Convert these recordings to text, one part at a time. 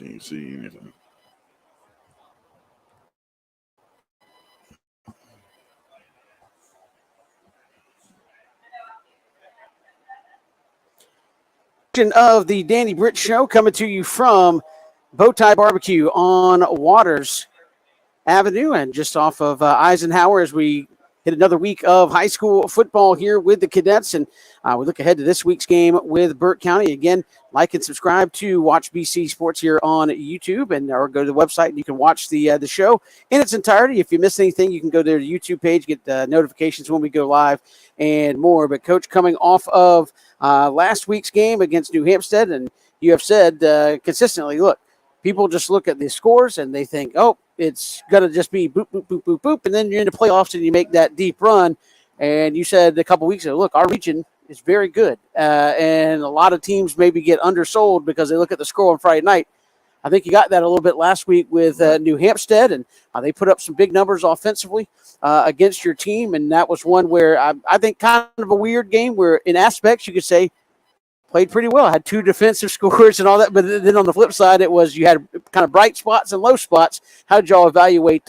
Can you see anything? Of the Danny Britt Show coming to you from BowTie Barbecue on Waters Avenue and just off of Eisenhower as we hit another week of high school football here with the cadets. And we look ahead to this week's game with Burt County. Again, like and subscribe to Watch BC Sports here on YouTube, and or go to the website and you can watch the show in its entirety. If you miss anything, you can go to the YouTube page, get notifications when we go live and more. But Coach, coming off of last week's game against New Hampstead, and you have said consistently, look, people just look at the scores and they think, oh, it's going to just be boop, boop, boop, boop, boop. And then you're in the playoffs and you make that deep run. And you said a couple weeks ago, look, our region is very good. And a lot of teams maybe get undersold because they look at the score on Friday night. I think you got that a little bit last week with New Hampstead, and they put up some big numbers offensively against your team. And that was one where I think kind of a weird game where in aspects you could say played pretty well. Had two defensive scores and all that. But then on the flip side, it was you had kind of bright spots and low spots. How did y'all evaluate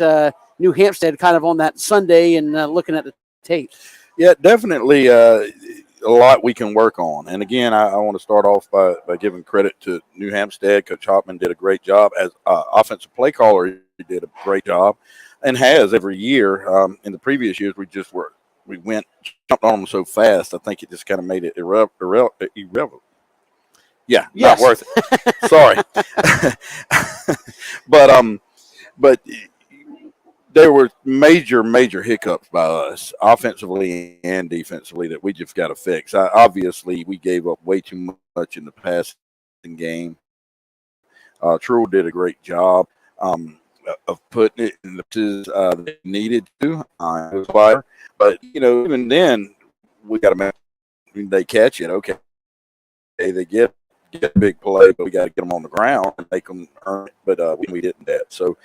New Hampstead kind of on that Sunday and looking at the tape? Yeah, definitely a lot we can work on. And again, I want to start off by giving credit to New Hampstead. Coach Hoffman did a great job as offensive play caller. He did a great job and has every year. In the previous years, we jumped on them so fast. I think it just kind of made it irrelevant. Yeah, yes. Not worth it. Sorry. But there were major hiccups by us offensively and defensively that we just got to fix. Obviously, we gave up way too much in the passing game. True did a great job of putting it in the places they needed to. But, even then, we got to make they catch it. Okay, they get a big play, but we got to get them on the ground and make them earn it. But we didn't that. So,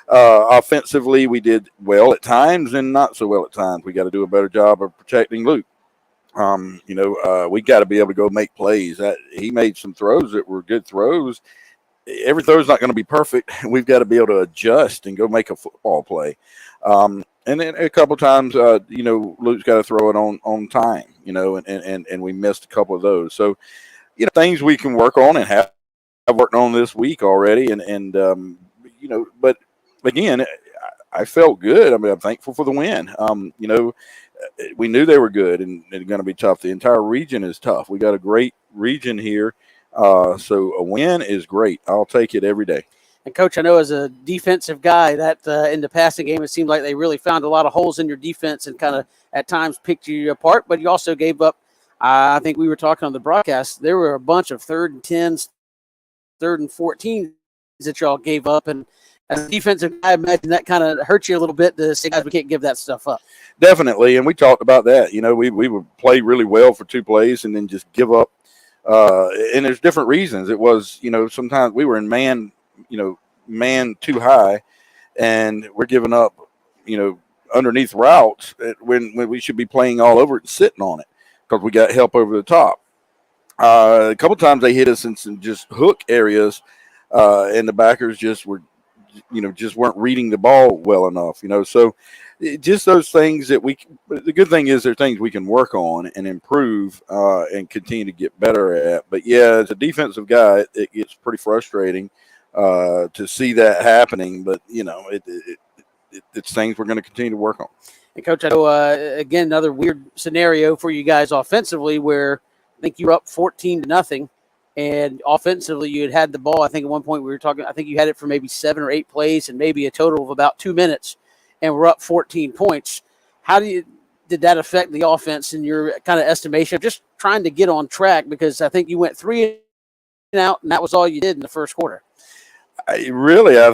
offensively, we did well at times and not so well at times. We got to do a better job of protecting Luke. We got to be able to go make plays. He made some throws that were good throws. Every throw is not going to be perfect. We've got to be able to adjust and go make a football play. And then a couple times, Luke's got to throw it on time, and we missed a couple of those. So, things we can work on and have worked on this week already. But again, I felt good. I mean, I'm thankful for the win. We knew they were good and going to be tough. The entire region is tough. We got a great region here. So a win is great. I'll take it every day. And, Coach, I know as a defensive guy that in the passing game, it seemed like they really found a lot of holes in your defense and kind of at times picked you apart. But you also gave up, I think we were talking on the broadcast, there were a bunch of 3rd and 10s, 3rd and 14s that y'all gave up. And as a defensive guy, I imagine that kind of hurt you a little bit to say, guys, we can't give that stuff up. Definitely. And we talked about that. We would play really well for 2 plays and then just give up. And there's different reasons. It was, sometimes we were in man too high, and we're giving up, underneath routes when we should be playing all over it and sitting on it because we got help over the top. A couple times they hit us in some just hook areas, and the backers just weren't reading the ball well enough, So just those things that the good thing is there are things we can work on and improve and continue to get better at. But yeah, as a defensive guy, it gets pretty frustrating to see that happening. But, it's things we're going to continue to work on. And, Coach, I know, again, another weird scenario for you guys offensively where I think you were up 14-0. And offensively, you had the ball. I think at one point we were talking, I think you had it for maybe 7 or 8 plays and maybe a total of about 2 minutes, and we're up 14 points. How did that affect the offense in your kind of estimation of just trying to get on track? Because I think you went 3 and out, and that was all you did in the first quarter. I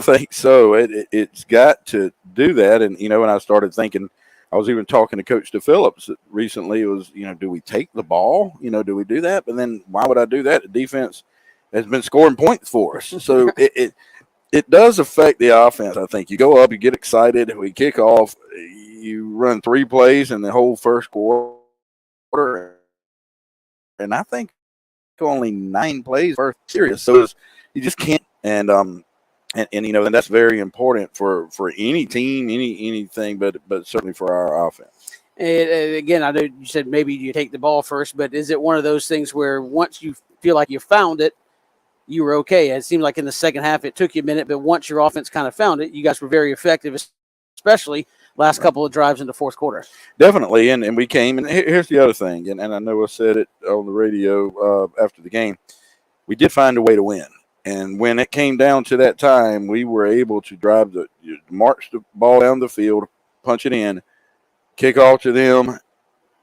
think so. It's got to do that. And, when I started thinking, I was even talking to Coach DePhillips recently. It was, do we take the ball? Do we do that? But then why would I do that? The defense has been scoring points for us. So it does affect the offense, I think. You go up, you get excited. We kick off. You run 3 plays in the whole first quarter. And I think only 9 plays per series. So you just can't and and that's very important for any team, anything, but certainly for our offense. And again, I know you said maybe you take the ball first, but is it one of those things where once you feel like you found it, you were okay? It seemed like in the second half it took you a minute, but once your offense kind of found it, you guys were very effective, especially last couple of drives in the fourth quarter. Definitely, and we came, and here's the other thing, and I know I said it on the radio after the game, we did find a way to win. And when it came down to that time, we were able to march the ball down the field, punch it in, kick off to them,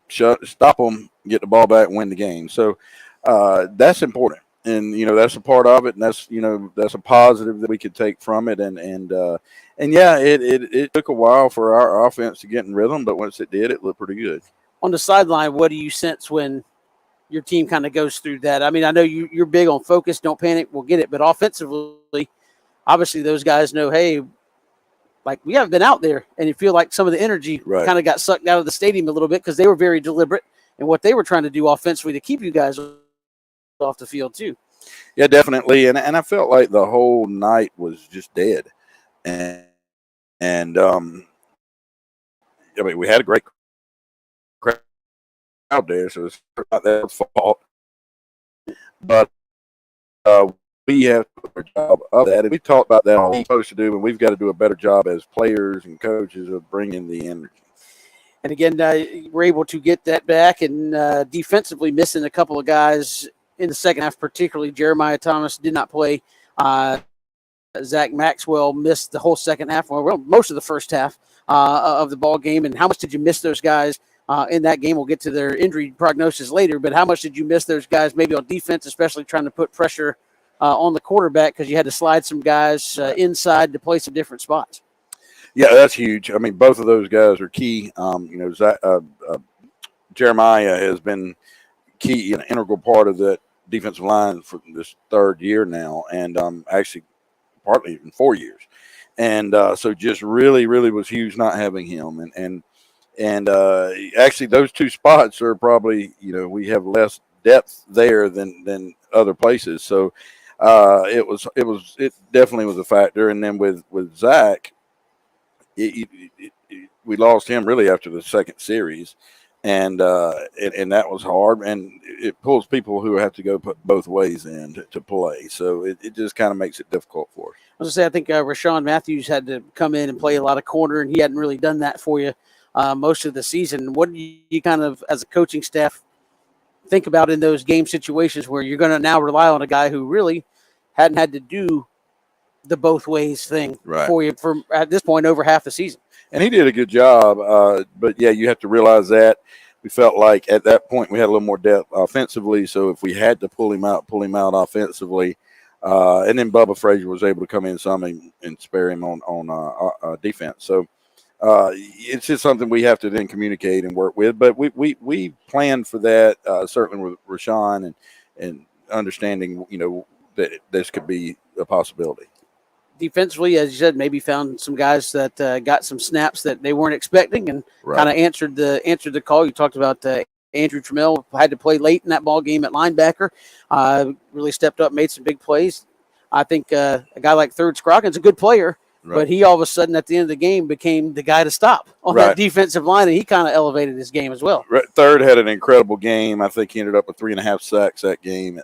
stop them, get the ball back, win the game. So that's important, and that's a part of it, and that's a positive that we could take from it. And yeah, it took a while for our offense to get in rhythm, but once it did, it looked pretty good. On the sideline, what do you sense when your team kind of goes through that? I mean, I know you're big on focus, don't panic, we'll get it. But offensively, obviously those guys know, hey, like we haven't been out there, and you feel like some of the energy kind of got sucked out of the stadium a little bit because they were very deliberate in what they were trying to do offensively to keep you guys off the field too. Yeah, definitely. And I felt like the whole night was just dead. And I mean, we had a great crowd there, so it's not their fault. But we have to do a job of that, and we talked about that all we're supposed to do, and we've got to do a better job as players and coaches of bringing the energy. And again, we're able to get that back, and defensively missing a couple of guys in the second half, particularly Jeremiah Thomas did not play. Zach Maxwell missed the whole second half, well, most of the first half of the ball game. And how much did you miss those guys in that game? We'll get to their injury prognosis later, but how much did you miss those guys maybe on defense, especially trying to put pressure on the quarterback because you had to slide some guys inside to play some different spots? Yeah, that's huge. I mean, both of those guys are key. Jeremiah has been key, an integral part of that defensive line for this third year now, and actually partly even 4 years. And so just really was huge not having him. And actually those two spots are probably, we have less depth there than other places. So it definitely was a factor. And then with Zach, we lost him really after the second series. And that was hard, and it pulls people who have to go put both ways in to play. So it just kind of makes it difficult for us. I was going to say, I think Rashawn Matthews had to come in and play a lot of corner, and he hadn't really done that for you most of the season. What do you kind of, as a coaching staff, think about in those game situations where you're going to now rely on a guy who really hadn't had to do the both ways thing for you for at this point over half the season? And he did a good job, but yeah, you have to realize that we felt like at that point we had a little more depth offensively. So if we had to pull him out offensively, and then Bubba Frazier was able to come in some and spare him on defense. So it's just something we have to then communicate and work with. But we planned for that, certainly with Rashawn and understanding, that this could be a possibility. Defensively, as you said, maybe found some guys that got some snaps that they weren't expecting and kind of answered the call. You talked about Andrew Trammell had to play late in that ball game at linebacker. Really stepped up, made some big plays. I think a guy like Third Scroggin's a good player, but he all of a sudden at the end of the game became the guy to stop on that defensive line, and he kind of elevated his game as well. Third had an incredible game. I think he ended up with 3.5 sacks that game.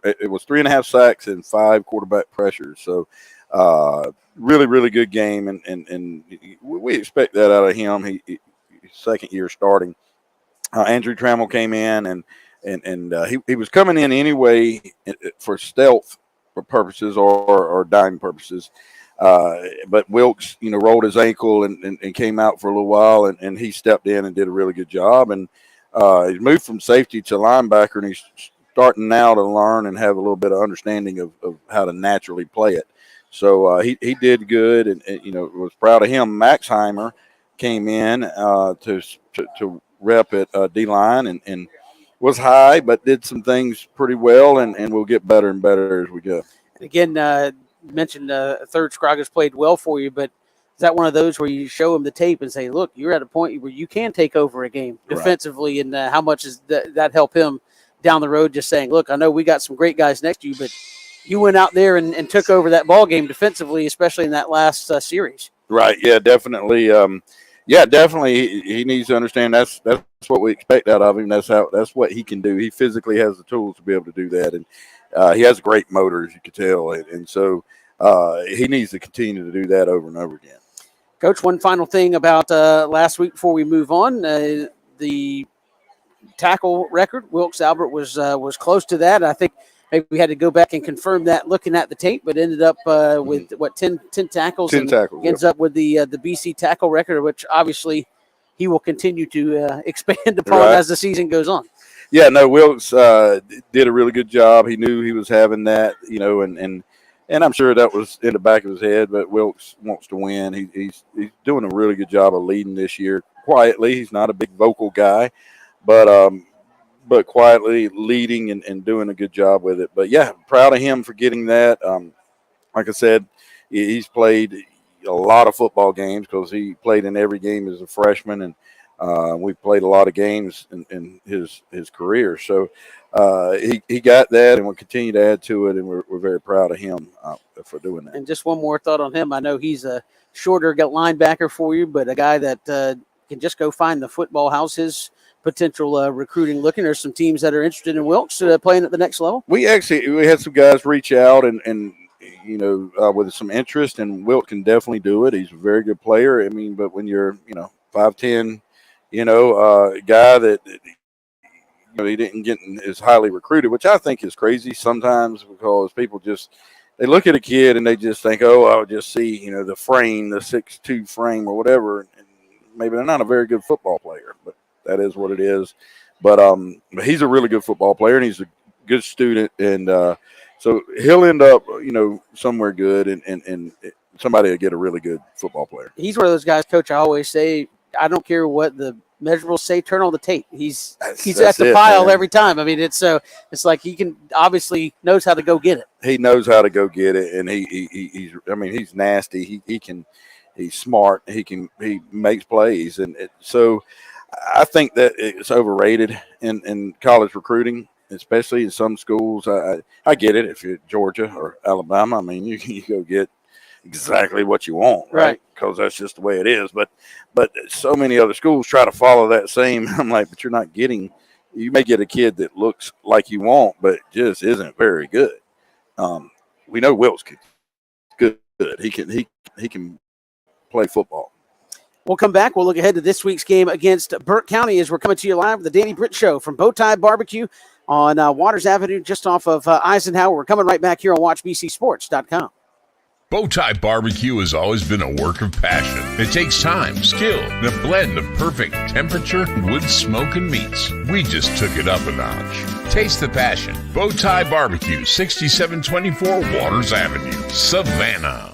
It was 3.5 sacks and 5 quarterback pressures. So really good game, and we expect that out of him. He second year starting. Andrew Trammell came in, and he was coming in anyway for stealth purposes or dime purposes. But Wilkes, rolled his ankle and came out for a little while, and he stepped in and did a really good job. And he's moved from safety to linebacker, and he's starting now to learn and have a little bit of understanding of how to naturally play it. So he did good, and was proud of him. Maxheimer came in to rep at D-line and was high, but did some things pretty well, and we'll get better and better as we go. Again, you mentioned Third Scroggin's played well for you, but is that one of those where you show him the tape and say, look, you're at a point where you can take over a game defensively, and how much is that help him down the road, just saying, look, I know we got some great guys next to you, but you went out there and took over that ball game defensively, especially in that last series. Right. Yeah, definitely. Definitely. He needs to understand that's what we expect out of him. That's what he can do. He physically has the tools to be able to do that, and he has great motor, as you can tell, and so he needs to continue to do that over and over again. Coach, one final thing about last week before we move on. The tackle record, Wilkes Albert was close to that. I think maybe we had to go back and confirm that looking at the tape, but ended up with, 10 tackles? 10 tackles. Ends up with the BC tackle record, which obviously he will continue to expand upon as the season goes on. Yeah, no, Wilkes did a really good job. He knew he was having that, and I'm sure that was in the back of his head, but Wilkes wants to win. He's doing a really good job of leading this year quietly. He's not a big vocal guy, but quietly leading and doing a good job with it. But, yeah, proud of him for getting that. Like I said, he's played a lot of football games because he played in every game as a freshman, and we played a lot of games in his career. So he got that and will continue to add to it, and we're very proud of him for doing that. And just one more thought on him. I know he's a shorter linebacker for you, but a guy that can just go find the football. How's his potential recruiting looking? There's some teams that are interested in Wilkes playing at the next level. We had some guys reach out and with some interest, and Wilkes can definitely do it. He's a very good player. I mean, but when you're 5'10", guy that he didn't get as highly recruited, which I think is crazy sometimes because people they look at a kid and they just think, oh, I'll just see the frame, the 6'2" frame or whatever, and maybe they're not a very good football player, but that is what it is. But he's a really good football player, and he's a good student, and so he'll end up somewhere good, and somebody will get a really good football player. He's one of those guys, Coach. I always say, I don't care what the measurables say, turn on the tape. He's at the pile every time. I mean, it's like he can obviously knows how to go get it. He knows how to go get it, and he's nasty. He's smart. He makes plays, and so I think that it's overrated in college recruiting, especially in some schools. I get it if you're Georgia or Alabama. I mean, you go get exactly what you want, right? Because that's just the way it is. But so many other schools try to follow that same. I'm like, but you're not getting. You may get a kid that looks like you want, but just isn't very good. We know Wilkes is good. He can play football. We'll come back. We'll look ahead to this week's game against Burke County as we're coming to you live with the Danny Britt Show from BowTie Barbecue on Waters Avenue, just off of Eisenhower. We're coming right back here on WatchBCSports.com. BowTie Barbecue has always been a work of passion. It takes time, skill, and a blend of perfect temperature, wood, smoke, and meats. We just took it up a notch. Taste the passion. BowTie Barbecue, 6724 Waters Avenue, Savannah.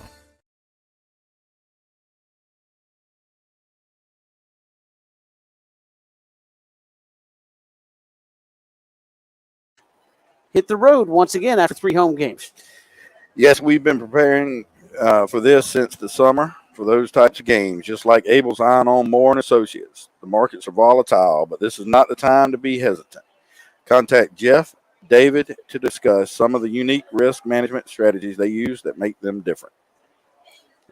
Hit the road once again after 3 home games. Yes, we've been preparing for this since the summer for those types of games, just like Abel's Iron on Moore and Associates. The markets are volatile, but this is not the time to be hesitant. Contact Jeff, David to discuss some of the unique risk management strategies they use that make them different.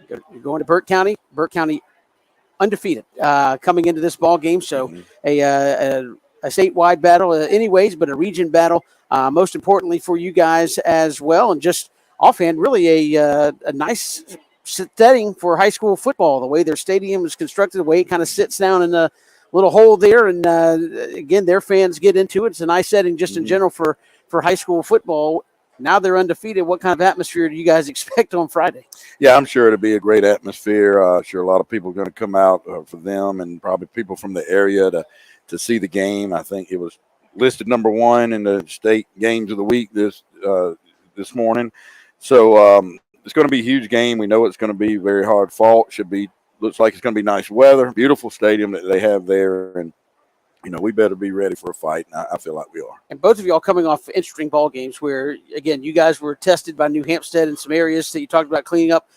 You're going to Burke County. Burke County undefeated coming into this ball game, so a statewide battle anyways, but a region battle most importantly for you guys as well. And just offhand, really a nice setting for high school football, the way their stadium is constructed, the way it kind of sits down in a little hole there. And again, their fans get into it. It's a nice setting just in general for high school football. Now they're undefeated. What kind of atmosphere do you guys expect on Friday? Yeah, I'm sure it'll be a great atmosphere. Sure, a lot of people are going to come out for them, and probably people from the area to see the game. I think it was listed number 1 in the state games of the week this morning. So it's going to be a huge game. We know it's going to be very hard fought. Looks like it's going to be nice weather, beautiful stadium that they have there, and we better be ready for a fight. And I feel like we are. And both of y'all coming off interesting ball games where, again, you guys were tested by New Hampstead in some areas that you talked about cleaning up.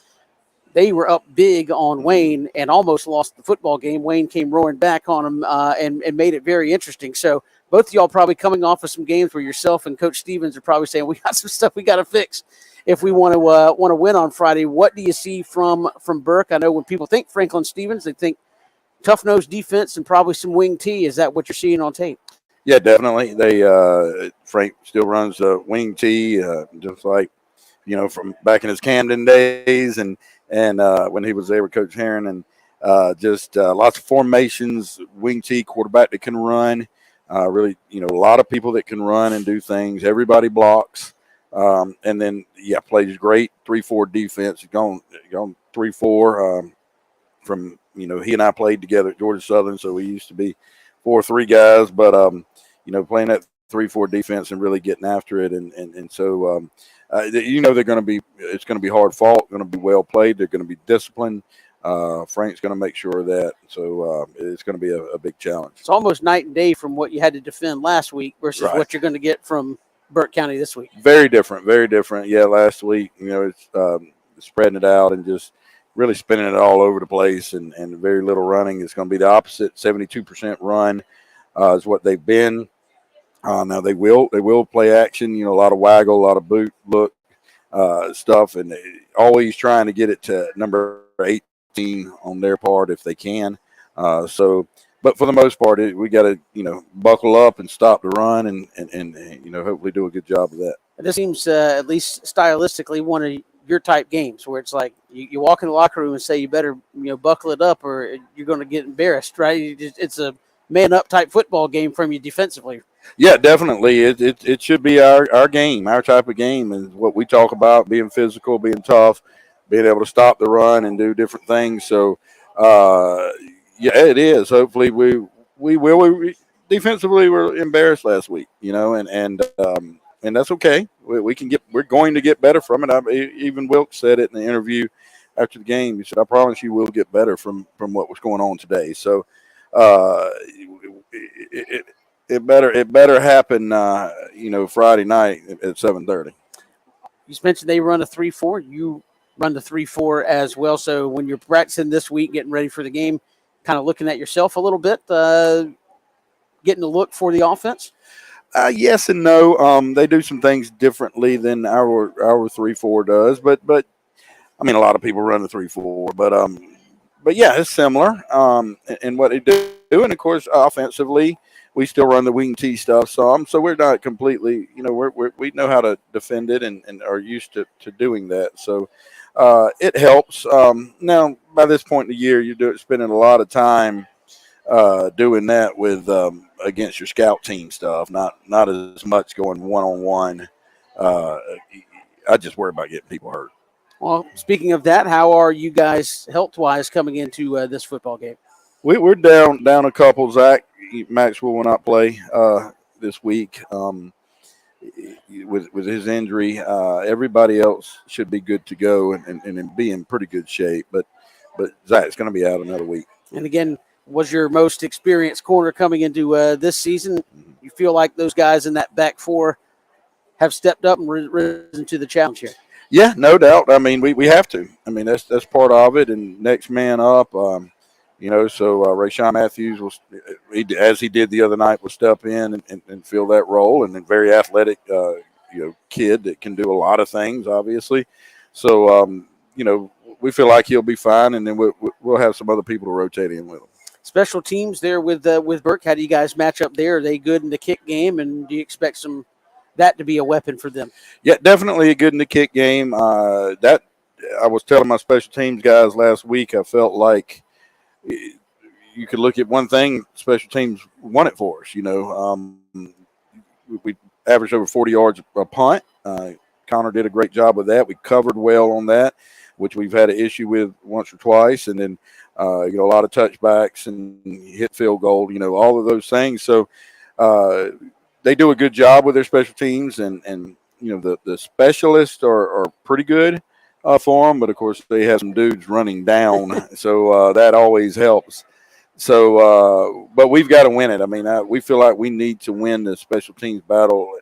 They were up big on Wayne and almost lost the football game. Wayne came roaring back on them and made it very interesting. So both of y'all probably coming off of some games where yourself and Coach Stevens are probably saying we got some stuff we got to fix if we want to win on Friday. What do you see from Burke? I know when people think Franklin Stevens, they think tough-nosed defense and probably some wing T. Is that what you're seeing on tape? Yeah, definitely. Frank still runs wing T, just like from back in his Camden days, and when he was there with Coach Herron, and just lots of formations, wing T, quarterback that can run. Really, a lot of people that can run and do things. Everybody blocks, and then plays great 3-4 defense. Gone 3-4 from he and I played together at Georgia Southern, so we used to be 4-3 guys, but playing that 3-4 defense and really getting after it, and so they're going to be. It's going to be hard fought. Going to be well played. They're going to be disciplined. Frank's going to make sure of that. So it's going to be a big challenge. It's almost night and day from what you had to defend last week versus right. what you're going to get from Burke County this week. Very different. Very different. Yeah, last week, it's spreading it out and just really spinning it all over the place and very little running. It's going to be the opposite. 72% run is what they've been. Now they will play action. A lot of waggle, a lot of boot look stuff, and always trying to get it to number 18 on their part if they can. But for the most part, we got to buckle up and stop the run and hopefully do a good job of that. This seems at least stylistically one of your type games where it's like you walk in the locker room and say you better buckle it up or you're going to get embarrassed, right? It's a man up type football game from you defensively. Yeah, definitely. It should be our game, our type of game, and what we talk about: being physical, being tough, being able to stop the run and do different things. So, it is. Hopefully, we will. Defensively, we're embarrassed last week, and that's okay. We're going to get better from it. Even Wilkes said it in the interview after the game. He said, "I promise you, we'll get better from what was going on today." So, It better happen, Friday night at 7:30. You mentioned they run a 3-4. You run the 3-4 as well. So when you're practicing this week, getting ready for the game, kind of looking at yourself a little bit, getting a look for the offense. Yes and no. They do some things differently than our 3-4 does, but I mean a lot of people run the 3-4, but yeah, it's similar. And what they do, and of course offensively. We still run the wing T stuff some, so we're not completely, we know how to defend it and are used to doing that. So it helps. Now, by this point in the year, you're spending a lot of time doing that with against your scout team stuff, not as much going one-on-one. I just worry about getting people hurt. Well, speaking of that, how are you guys health-wise coming into this football game? We're down a couple. Zach Maxwell will not play this week with his injury. Everybody else should be good to go and be in pretty good shape. But Zach's going to be out another week. And again, was your most experienced corner coming into this season? You feel like those guys in that back four have stepped up and risen to the challenge here? Yeah, no doubt. I mean, we have to. I mean, that's part of it. And next man up. So Rayshawn Matthews as he did the other night, will step in and fill that role, and a very athletic, kid that can do a lot of things, obviously. So, we feel like he'll be fine, and then we'll have some other people to rotate in with him. Special teams there with Burke. How do you guys match up there? Are they good in the kick game, and do you expect that to be a weapon for them? Yeah, definitely a good in the kick game. That I was telling my special teams guys last week. I felt like you could look at one thing, special teams won it for us. We averaged over 40 yards a punt. Connor did a great job with that. We covered well on that, which we've had an issue with once or twice. And then, a lot of touchbacks and hit field goal, all of those things. So they do a good job with their special teams. And the specialists are pretty good for them, but of course they have some dudes running down, so that always helps. So, but we've got to win it. I mean, we feel like we need to win the special teams battle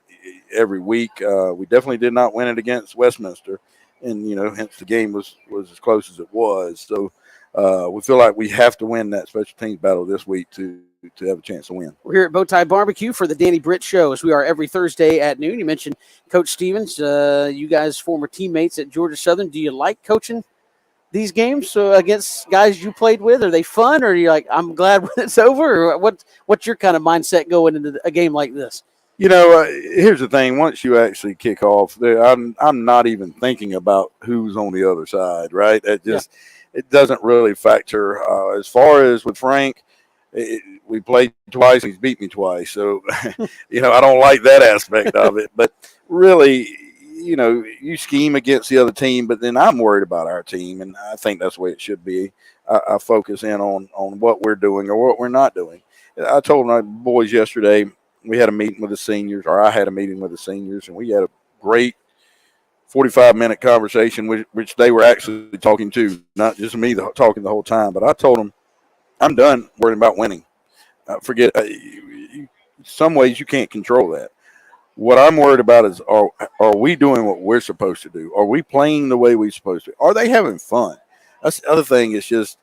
every week. We definitely did not win it against Westminster, and hence the game was as close as it was. So, we feel like we have to win that special teams battle this week to have a chance to win. We're here at BowTie Barbecue for the Danny Britt Show, as we are every Thursday at noon. You mentioned Coach Stevens. You guys former teammates at Georgia Southern. Do you like coaching these games against guys you played with? Are they fun, or are you like, I'm glad when it's over? Or what's your kind of mindset going into a game like this? Here's the thing. Once you actually kick off, I'm not even thinking about who's on the other side, right? It doesn't really factor. As far as with Frank, we played twice. He's beat me twice. So, I don't like that aspect of it. But really, you scheme against the other team, but then I'm worried about our team, and I think that's the way it should be. I focus in on what we're doing or what we're not doing. I told my boys yesterday, we had a meeting with the seniors, or I had a meeting with the seniors, and we had a great 45-minute conversation, which they were actually talking to, not just me talking the whole time. But I told them, I'm done worrying about winning. Forget some ways you can't control that. What I'm worried about is, are we doing what we're supposed to do? Are we playing the way we're supposed to? Are they having fun? That's the other thing. It's just,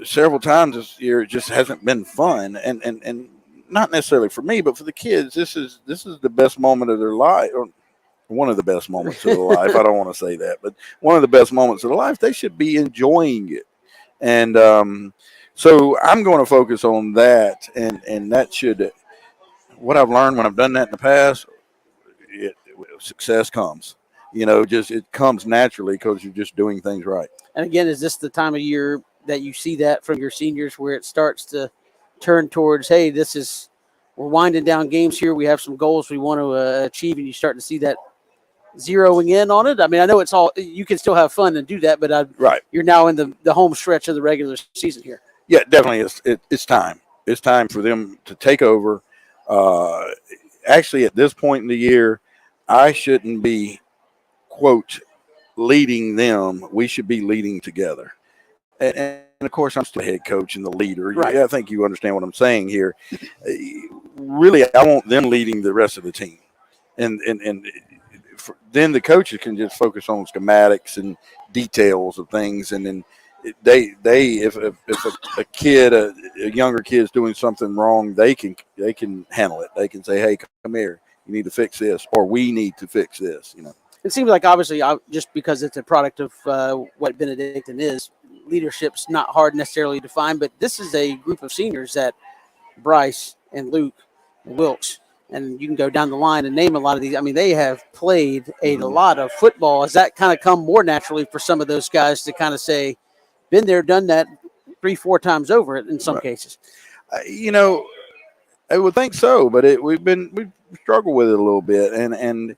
several times this year it just hasn't been fun, and not necessarily for me, but for the kids. This is the best moment of their life, or one of the best moments of their life. I don't want to say that, but one of the best moments of their life. They should be enjoying it, and so I'm going to focus on that, and that should. What I've learned when I've done that in the past, success comes. It comes naturally because you're just doing things right. And again, is this the time of year that you see that from your seniors, where it starts to turn towards, hey, we're winding down games here. We have some goals we want to achieve, and you start to see that zeroing in on it? I mean, I know you can still have fun and do that, but right. You're now in the home stretch of the regular season here. Yeah, definitely. It's time. It's time for them to take over. Actually, at this point in the year, I shouldn't be, quote, leading them. We should be leading together. And of course, I'm still the head coach and the leader. Right. I think you understand what I'm saying here. Really, I want them leading the rest of the team. And then the coaches can just focus on schematics and details of things. And then if a kid, a younger kid's doing something wrong, they can handle it. They can say, hey, come here. You need to fix this, or we need to fix this. It seems like, obviously, just because it's a product of what Benedictine is, leadership's not hard necessarily to find, but this is a group of seniors that Bryce and Luke and Wilkes, and you can go down the line and name a lot of these. I mean, they have played a lot of football. Has that kind of come more naturally for some of those guys to kind of say, been there, done that 3-4 times over in some cases? I would think so, but we've struggled with it a little bit, and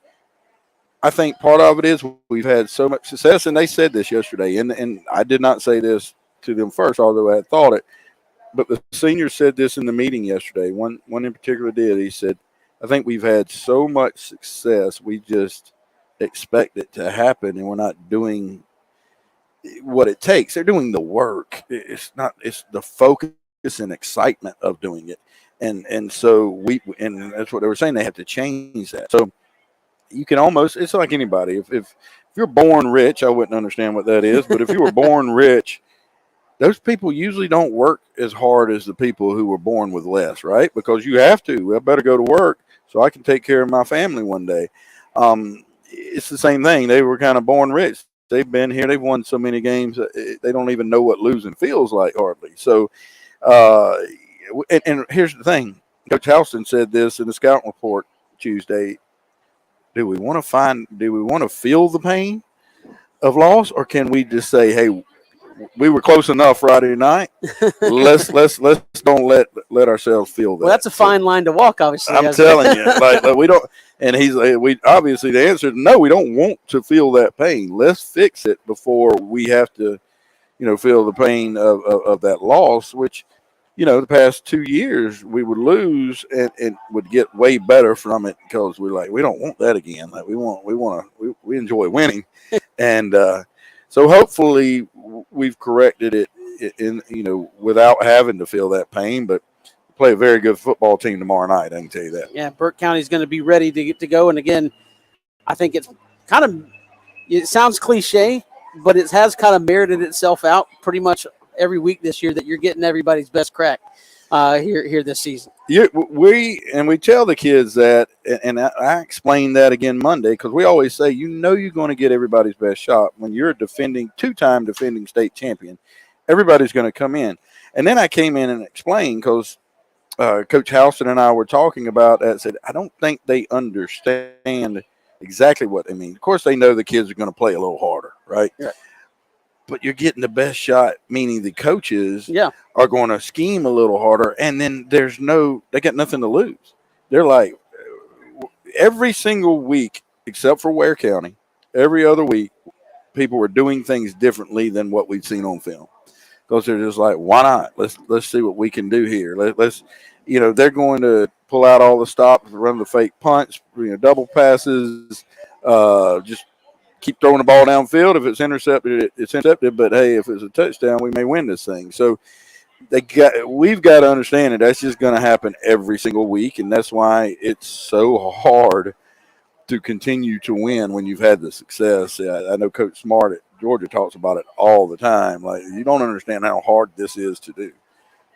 I think part of it is we've had so much success, and they said this yesterday, and I did not say this to them first, although I had thought it, but the seniors said this in the meeting yesterday. One in particular did. He said, I think we've had so much success, we just expect it to happen, and we're not doing what it takes. They're doing the work. It's the focus and excitement of doing it. And so and that's what they were saying. They have to change that. So you can it's like anybody. If you're born rich, I wouldn't understand what that is. But if you were born rich, those people usually don't work as hard as the people who were born with less, right? Because you have to. I better go to work so I can take care of my family one day. It's the same thing. They were kind of born rich. They've been here. They've won so many games. They don't even know what losing feels like hardly. So, and here's the thing. Coach Houston said this in the scouting report Tuesday. Do we want to feel the pain of loss, or can we just say, hey, we were close enough Friday night. Let's don't let ourselves feel that. Well, that's a fine line to walk, obviously. I'm telling you, like we don't. And we obviously the answer is no. We don't want to feel that pain. Let's fix it before we have to, feel the pain of that loss. Which, the past 2 years we would lose and would get way better from it because we don't want that again. Like we enjoy winning, and so hopefully we've corrected it in without having to feel that pain. But play a very good football team tomorrow night. I can tell you that. Yeah, Burke County is going to be ready to get to go. And again, I think it sounds cliche, but it has kind of merited itself out pretty much every week this year that you're getting everybody's best crack. here this season. We tell the kids that, and I explained that again Monday because we always say, you're going to get everybody's best shot when you're a two-time defending state champion. Everybody's going to come in, and then I came in and explained because Coach Houston and I were talking about that. Said I don't think they understand exactly what they mean. Of course, they know the kids are going to play a little harder, right? Yeah. But you're getting the best shot, meaning the coaches are going to scheme a little harder, and then they got nothing to lose. They're like, every single week, except for Ware County, every other week, people were doing things differently than what we've seen on film. Because they're just like, why not? Let's see what we can do here. Let's they're going to pull out all the stops, run the fake punts, double passes, just keep throwing the ball downfield. If it's intercepted, it's intercepted. But hey, if it's a touchdown, we may win this thing. So we've got to understand that that's just going to happen every single week, and that's why it's so hard to continue to win when you've had the success. I know Coach Smart at Georgia talks about it all the time. Like, you don't understand how hard this is to do.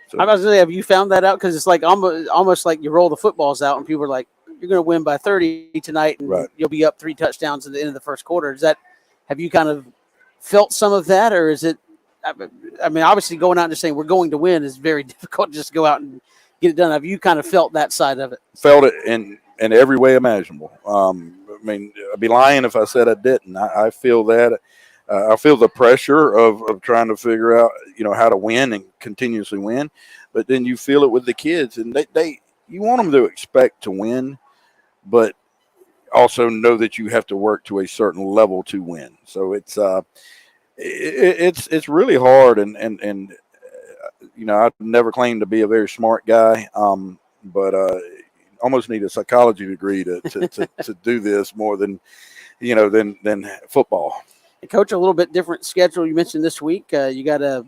So, I was going to say, have you found that out? Because it's like almost like you roll the footballs out, and people are like, you're going to win by 30 tonight, and you'll be up 3 touchdowns at the end of the first quarter. Have you kind of felt some of that, or is it? I mean, obviously going out and just saying we're going to win is very difficult to just go out and get it done. Have you kind of felt that side of it? Felt it in every way imaginable. I mean, I'd be lying if I said I didn't. I feel that. I feel the pressure of trying to figure out, how to win and continuously win. But then you feel it with the kids, and you want them to expect to win, but also know that you have to work to a certain level to win. So it's really hard, and I've never claimed to be a very smart guy, but almost need a psychology degree to do this more than football. And Coach, a little bit different schedule you mentioned this week. You got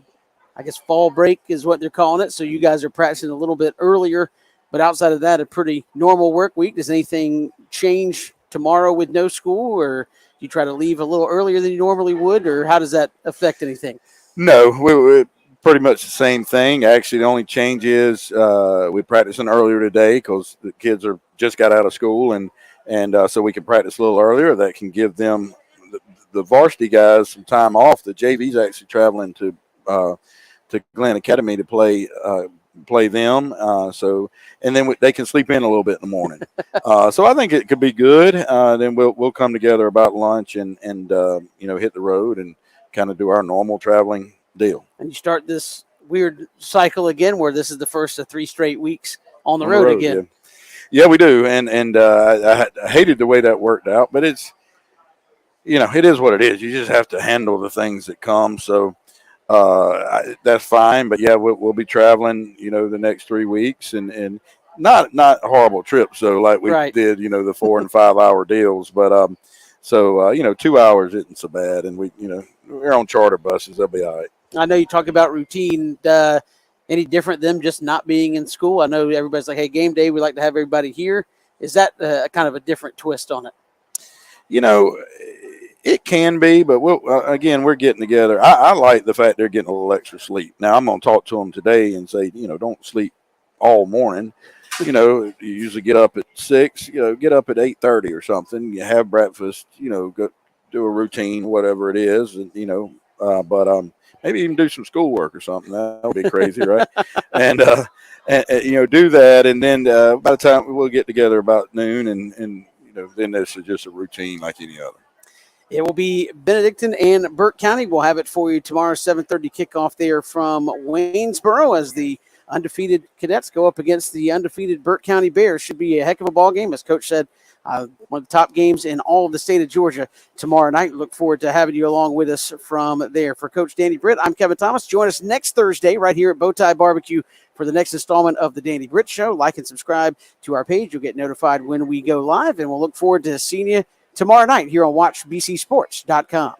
fall break is what they're calling it. So you guys are practicing a little bit earlier, but outside of that, a pretty normal work week. Does anything change tomorrow with no school, or you try to leave a little earlier than you normally would, or how does that affect anything? No, we're pretty much the same thing. Actually, the only change is we're practicing earlier today because the kids just got out of school, and so we can practice a little earlier. That can give them the varsity guys some time off. The JV's actually traveling to Glen Academy to play them. And then they can sleep in a little bit in the morning. So I think it could be good. Then we'll come together about lunch and hit the road and kind of do our normal traveling deal. And you start this weird cycle again where this is the first of 3 straight weeks on the road again. Yeah, we do. And I hated the way that worked out, but it's, it is what it is. You just have to handle the things that come. So that's fine. But yeah, we'll be traveling, the next 3 weeks and not horrible trips. So like we did, the 4 and 5 hour deals, but 2 hours isn't so bad. And we're on charter buses. They'll be all right. I know you talk about routine. Any different than just not being in school? I know everybody's like, hey, game day, we like to have everybody here. Is that kind of a different twist on it? It can be, but we're getting together. I like the fact they're getting a little extra sleep. Now, I'm going to talk to them today and say, don't sleep all morning. You usually get up at 6, get up at 8:30 or something. You have breakfast, go do a routine, whatever it is, and but maybe even do some schoolwork or something. That would be crazy, right? And do that, and then by the time we'll get together about noon, and then this is just a routine like any other. It will be Benedictine and Burke County. We'll have it for you tomorrow, 7:30 kickoff there from Waynesboro as the undefeated Cadets go up against the undefeated Burke County Bears. Should be a heck of a ball game, as Coach said. One of the top games in all of the state of Georgia tomorrow night. Look forward to having you along with us from there. For Coach Danny Britt, I'm Kevin Thomas. Join us next Thursday right here at BowTie Barbecue for the next installment of the Danny Britt Show. Like and subscribe to our page. You'll get notified when we go live, and we'll look forward to seeing you tomorrow night here on WatchBCSports.com.